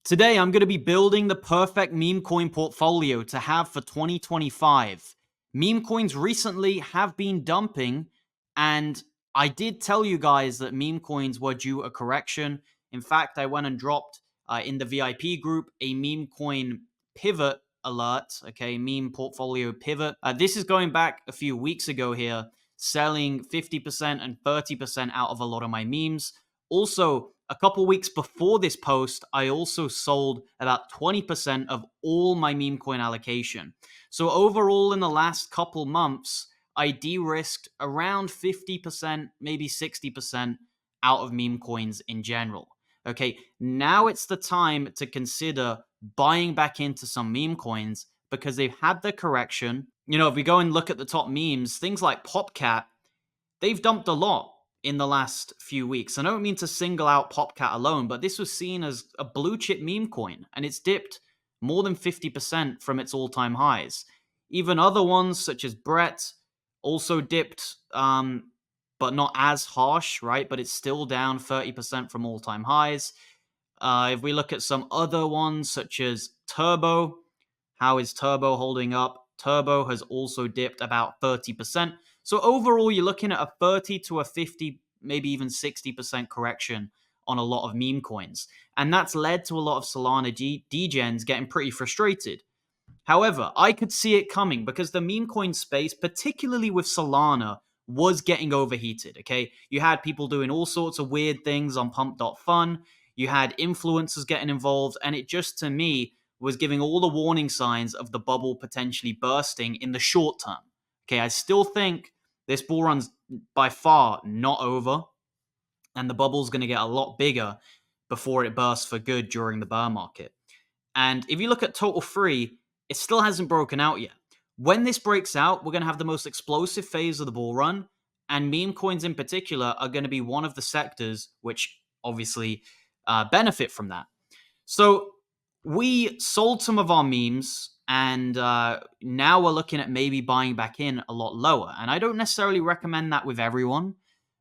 Today, I'm going to be building the perfect meme coin portfolio to have for 2025. Meme coins recently have been dumping, and I did tell you guys that meme coins were due a correction. In fact, I went and dropped in the VIP group a meme coin pivot alert, okay, meme portfolio pivot. This is going back a few weeks ago here, selling 50% and 30% out of a lot of my memes. Also, a couple weeks before this post, I also sold about 20% of all my meme coin allocation. So overall, in the last couple months, I de-risked around 50%, maybe 60% out of meme coins in general. Okay, now it's the time to consider buying back into some meme coins because they've had the correction. You know, if we go and look at the top memes, things like Popcat, they've dumped a lot in the last few weeks. I don't mean to single out Popcat alone, but this was seen as a blue chip meme coin, and it's dipped more than 50% from its all-time highs. Even other ones, such as Brett, also dipped, but not as harsh, right? But it's still down 30% from all-time highs. If we look at some other ones, such as Turbo, how is Turbo holding up? Turbo has also dipped about 30%. So overall, you're looking at a 30 to a 50, maybe even 60% correction on a lot of meme coins. And that's led to a lot of Solana degens getting pretty frustrated. However, I could see it coming because the meme coin space, particularly with Solana, was getting overheated, okay? You had people doing all sorts of weird things on pump.fun. You had influencers getting involved. And it just, to me, was giving all the warning signs of the bubble potentially bursting in the short term. Okay, I still think this bull run's by far not over, and the bubble's going to get a lot bigger before it bursts for good during the bear market. And if you look at Total Free, it still hasn't broken out yet. When this breaks out, we're going to have the most explosive phase of the bull run, and meme coins in particular are going to be one of the sectors which obviously benefit from that. So we sold some of our memes, and now we're looking at maybe buying back in a lot lower. And I don't necessarily recommend that with everyone,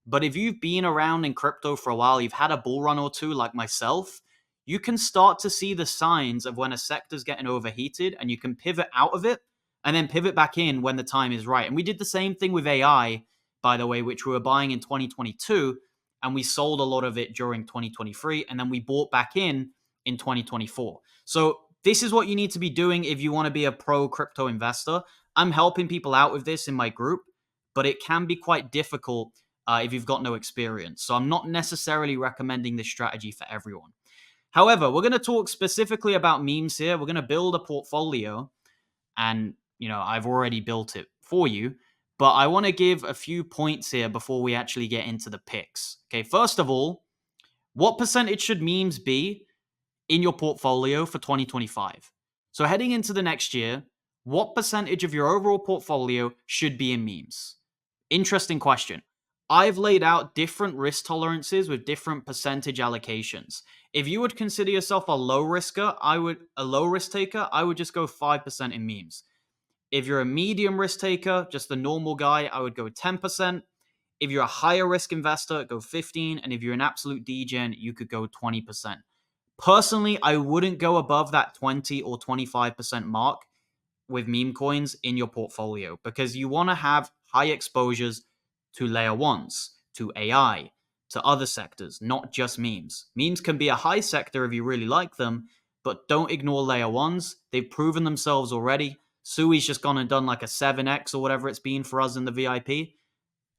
but if you've been around in crypto for a while, you've had a bull run or two like myself, you can start to see the signs of when a sector's getting overheated, and you can pivot out of it and then pivot back in when the time is right. And we did the same thing with AI, by the way, which we were buying in 2022, and we sold a lot of it during 2023, and then we bought back in 2024. So this is what you need to be doing if you want to be a pro crypto investor. I'm helping people out with this in my group, but it can be quite difficult if you've got no experience. So I'm not necessarily recommending this strategy for everyone. However, we're going to talk specifically about memes here. We're going to build a portfolio, and I've already built it for you, but I want to give a few points here before we actually get into the picks. Okay, first of all, what percentage should memes be in your portfolio for 2025? So heading into the next year, what percentage of your overall portfolio should be in memes? Interesting question. I've laid out different risk tolerances with different percentage allocations. If you would consider yourself a low risk taker, I would just go 5% in memes. If you're a medium risk taker, just a normal guy, I would go 10%. If you're a higher risk investor, go 15%. And if you're an absolute degen, you could go 20%. Personally, I wouldn't go above that 20 or 25% mark with meme coins in your portfolio because you want to have high exposures to layer ones, to AI, to other sectors, not just memes. Memes can be a high sector if you really like them, but don't ignore layer ones. They've proven themselves already. Sui's just gone and done like a 7x or whatever it's been for us in the VIP.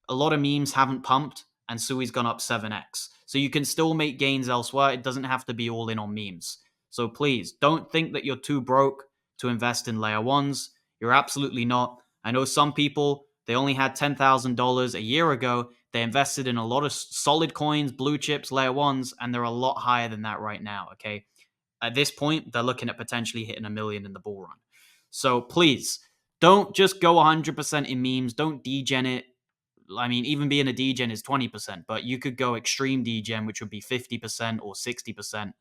A lot of memes haven't pumped, and Sui's gone up 7x. So you can still make gains elsewhere. It doesn't have to be all in on memes. So please, don't think that you're too broke to invest in layer ones. You're absolutely not. I know some people, they only had $10,000 a year ago. They invested in a lot of solid coins, blue chips, layer ones, and they're a lot higher than that right now, okay? At this point, they're looking at potentially hitting $1 million in the bull run. So please, don't just go 100% in memes. Don't degen it. I mean, even being a degen is 20%, but you could go extreme degen, which would be 50% or 60%.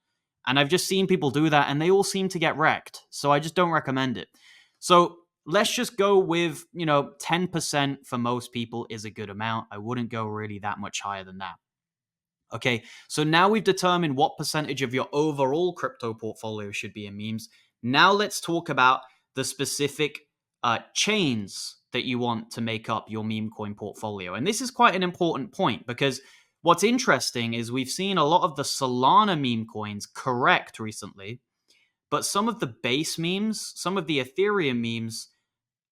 And I've just seen people do that, and they all seem to get wrecked. So I just don't recommend it. So let's just go with, 10% for most people is a good amount. I wouldn't go really that much higher than that. Okay, so now we've determined what percentage of your overall crypto portfolio should be in memes. Now let's talk about the specific chains that you want to make up your meme coin portfolio. And this is quite an important point because what's interesting is we've seen a lot of the Solana meme coins correct recently, but some of the base memes, some of the Ethereum memes,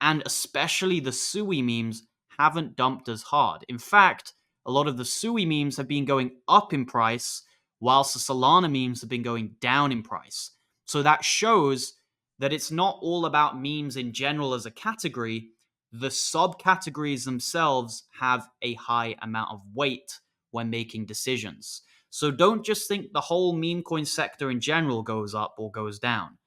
and especially the Sui memes haven't dumped as hard. In fact, a lot of the Sui memes have been going up in price, whilst the Solana memes have been going down in price. So that shows that it's not all about memes in general as a category. The subcategories themselves have a high amount of weight when making decisions. So don't just think the whole meme coin sector in general goes up or goes down.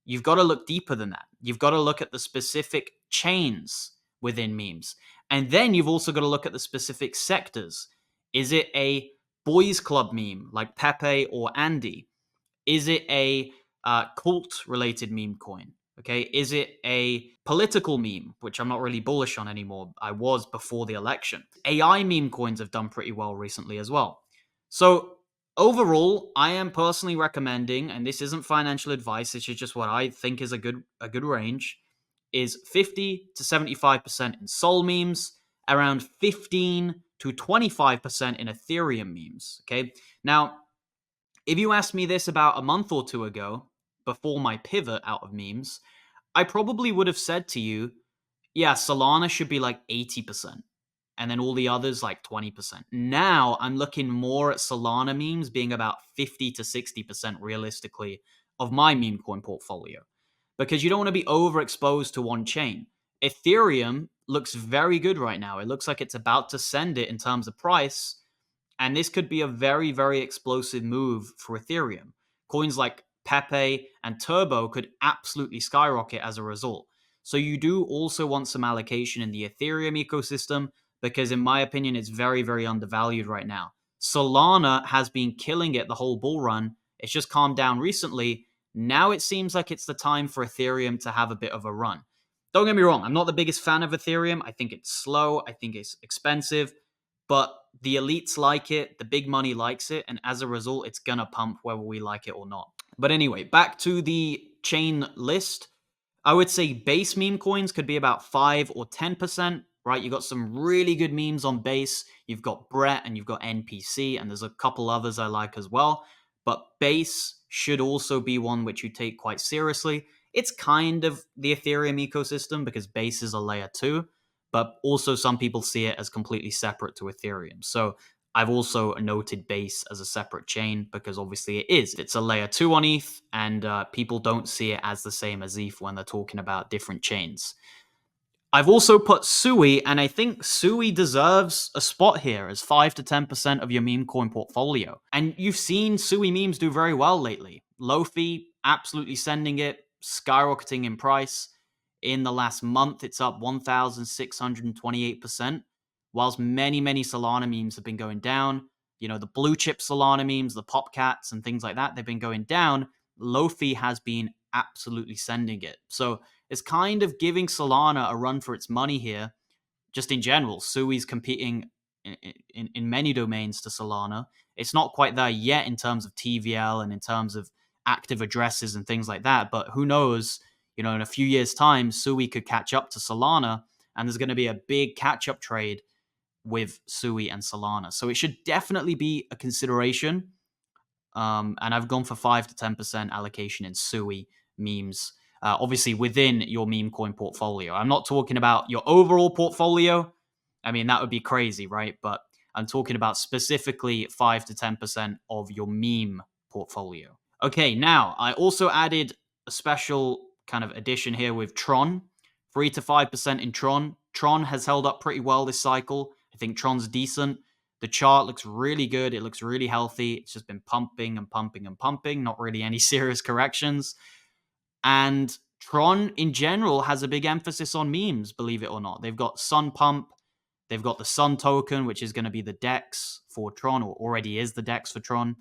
You've got to look deeper than that. You've got to look at the specific chains within memes. And then you've also got to look at the specific sectors. Is it a boys club meme like Pepe or Andy? Is it a cult related meme coin? Okay. Is it a political meme, which I'm not really bullish on anymore? I was before the election. AI meme coins have done pretty well recently as well. So overall, I am personally recommending, and this isn't financial advice, this is just what I think is a good range, is 50 to 75% in Sol memes, around 15 to 25% in Ethereum memes. Okay. Now, if you asked me this about a month or two ago, before my pivot out of memes, I probably would have said to you, yeah, Solana should be like 80%, and then all the others like 20%. Now I'm looking more at Solana memes being about 50 to 60% realistically of my meme coin portfolio, because you don't want to be overexposed to one chain. Ethereum looks very good right now. It looks like it's about to send it in terms of price, and this could be a very, very explosive move for Ethereum. Coins like Pepe and Turbo could absolutely skyrocket as a result. So you do also want some allocation in the Ethereum ecosystem because, in my opinion, it's very, very undervalued right now. Solana has been killing it the whole bull run. It's just calmed down recently. Now it seems like it's the time for Ethereum to have a bit of a run. Don't get me wrong, I'm not the biggest fan of Ethereum. I think it's slow. I think it's expensive. But the elites like it, the big money likes it, and as a result, it's gonna pump whether we like it or not. But anyway, back to the chain list. I would say base meme coins could be about 5 or 10%, right? You got some really good memes on base. You've got Brett and you've got NPC, and there's a couple others I like as well. But base should also be one which you take quite seriously. It's kind of the Ethereum ecosystem because base is a layer 2, but also some people see it as completely separate to Ethereum. So I've also noted base as a separate chain because obviously it is. It's a layer 2 on ETH, and people don't see it as the same as ETH when they're talking about different chains. I've also put Sui, and I think Sui deserves a spot here as 5 to 10% of your meme coin portfolio. And you've seen Sui memes do very well lately. Lofi absolutely sending it, skyrocketing in price. In the last month, it's up 1,628%, whilst many, many Solana memes have been going down. You know, the blue chip Solana memes, the Popcats and things like that, they've been going down. Lofi has been absolutely sending it. So it's kind of giving Solana a run for its money here, just in general. Sui's competing in many domains to Solana. It's not quite there yet in terms of TVL and in terms of active addresses and things like that, but who knows, you know, in a few years' time, Sui could catch up to Solana, and there's going to be a big catch-up trade with Sui and Solana. So it should definitely be a consideration. And I've gone for 5 to 10% allocation in Sui memes, obviously within your meme coin portfolio. I'm not talking about your overall portfolio. I mean, that would be crazy, right? But I'm talking about specifically 5 to 10% of your meme portfolio. Okay, now I also added a special kind of addition here with Tron. 3 to 5% in Tron. Tron has held up pretty well this cycle. I think Tron's decent. The chart looks really good. It looks really healthy. It's just been pumping and pumping and pumping. Not really any serious corrections. And Tron in general has a big emphasis on memes, believe it or not. They've got Sun Pump. They've got the Sun token, which is going to be the DEX for Tron, or already is the DEX for Tron.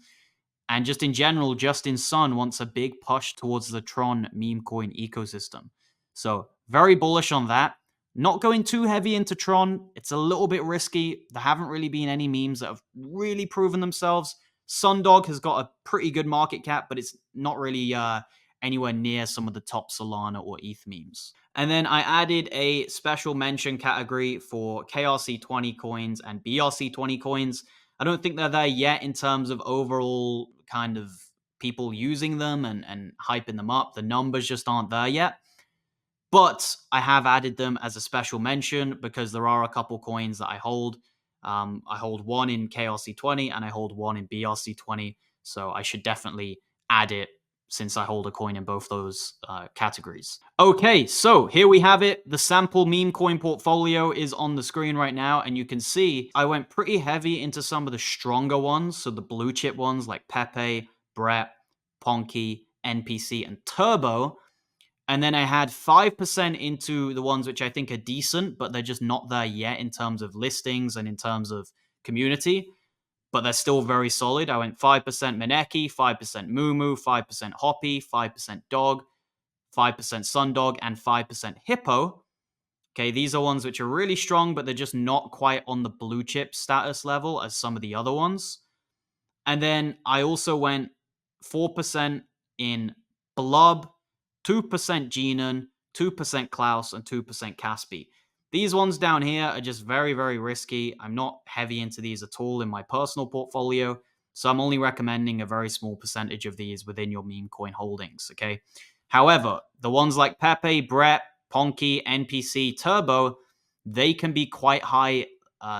And just in general, Justin Sun wants a big push towards the Tron meme coin ecosystem. So very bullish on that. Not going too heavy into Tron. It's a little bit risky. There haven't really been any memes that have really proven themselves. Sundog has got a pretty good market cap, but it's not really anywhere near some of the top Solana or ETH memes. And then I added a special mention category for KRC20 coins and BRC20 coins. I don't think they're there yet in terms of overall kind of people using them and hyping them up. The numbers just aren't there yet. But I have added them as a special mention because there are a couple coins that I hold. I hold one in KRC20 and I hold one in BRC20. So I should definitely add it since I hold a coin in both those categories. Okay, so here we have it. The sample meme coin portfolio is on the screen right now. And you can see I went pretty heavy into some of the stronger ones. So the blue chip ones like Pepe, Brett, Ponky, NPC, and Turbo. And then I had 5% into the ones which I think are decent, but they're just not there yet in terms of listings and in terms of community. But they're still very solid. I went 5% Maneki, 5% Mumu, 5% Hoppy, 5% Dog, 5% Sundog, and 5% Hippo. Okay, these are ones which are really strong, but they're just not quite on the blue chip status level as some of the other ones. And then I also went 4% in Blob, 2% Genon, 2% Klaus, and 2% Caspi. These ones down here are just very, very risky. I'm not heavy into these at all in my personal portfolio, so I'm only recommending a very small percentage of these within your meme coin holdings, okay? However, the ones like Pepe, Brett, Ponky, NPC, Turbo, they can be quite high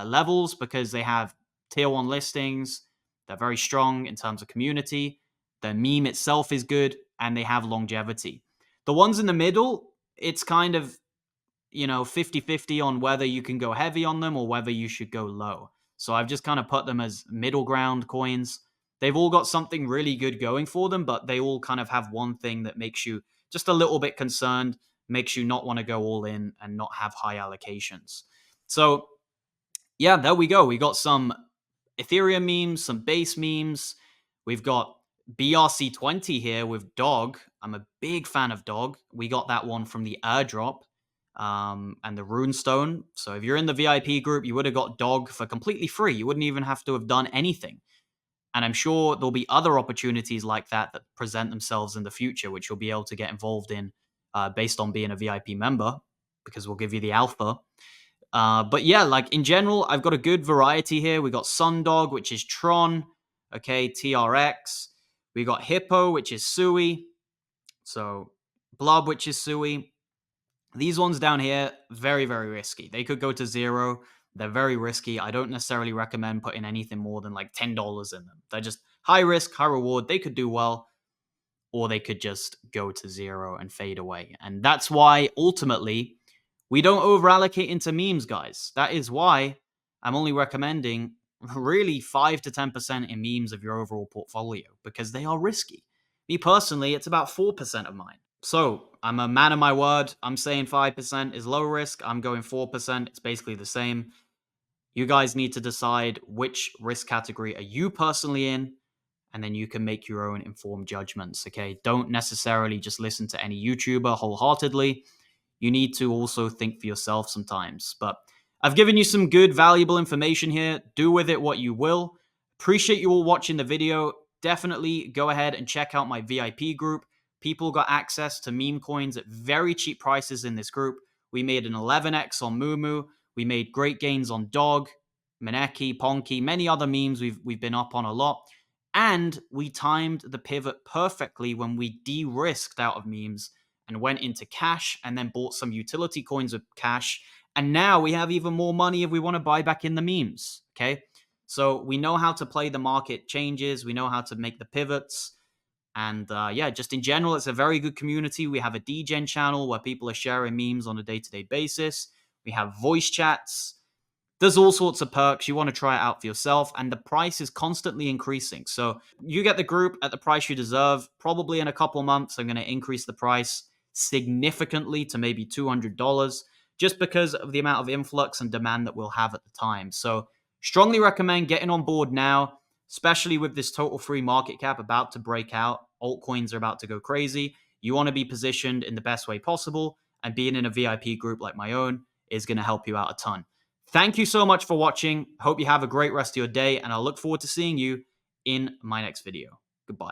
levels because they have tier 1 listings. They're very strong in terms of community. The meme itself is good, and they have longevity. The ones in the middle, it's kind of, 50-50 on whether you can go heavy on them or whether you should go low. So I've just kind of put them as middle ground coins. They've all got something really good going for them, but they all kind of have one thing that makes you just a little bit concerned, makes you not want to go all in and not have high allocations. So yeah, there we go. We got some Ethereum memes, some base memes. We've got BRC20 here with Dog. I'm a big fan of Dog. We got that one from the airdrop and the runestone. So if you're in the VIP group, you would have got Dog for completely free. You wouldn't even have to have done anything. And I'm sure there'll be other opportunities like that that present themselves in the future, which you'll be able to get involved in based on being a VIP member, because we'll give you the alpha. But yeah, like in general, I've got a good variety here. We got Sundog, which is Tron. Okay, TRX. We got Hippo, which is Sui. So Blob, which is Sui. These ones down here, very, very risky. They could go to zero. They're very risky. I don't necessarily recommend putting anything more than like $10 in them. They're just high risk, high reward. They could do well, or they could just go to zero and fade away. And that's why ultimately we don't over allocate into memes, guys. That is why I'm only recommending really 5 to 10% in memes of your overall portfolio, because they are risky. Me personally, it's about 4% of mine. So I'm a man of my word. I'm saying 5% is low risk. I'm going 4%. It's basically the same. You guys need to decide which risk category are you personally in, and then you can make your own informed judgments, okay? Don't necessarily just listen to any YouTuber wholeheartedly. You need to also think for yourself sometimes. But I've given you some good, valuable information here. Do with it what you will. Appreciate you all watching the video. Definitely go ahead and check out my VIP group. People got access to meme coins at very cheap prices in this group. We made an 11x on Mumu. We made great gains on Dog, Maneki, Ponky, many other memes we've been up on a lot. And we timed the pivot perfectly when we de-risked out of memes and went into cash and then bought some utility coins with cash. And now we have even more money if we want to buy back in the memes, okay? So we know how to play the market changes. We know how to make the pivots. And yeah, just in general, it's a very good community. We have a DGen channel where people are sharing memes on a day-to-day basis. We have voice chats. There's all sorts of perks. You want to try it out for yourself. And the price is constantly increasing. So you get the group at the price you deserve. Probably in a couple months, I'm going to increase the price significantly to maybe $200, just because of the amount of influx and demand that we'll have at the time. So strongly recommend getting on board now, especially with this total free market cap about to break out. Altcoins are about to go crazy. You want to be positioned in the best way possible, and being in a VIP group like my own is going to help you out a ton. Thank you so much for watching. Hope you have a great rest of your day, and I look forward to seeing you in my next video. Goodbye.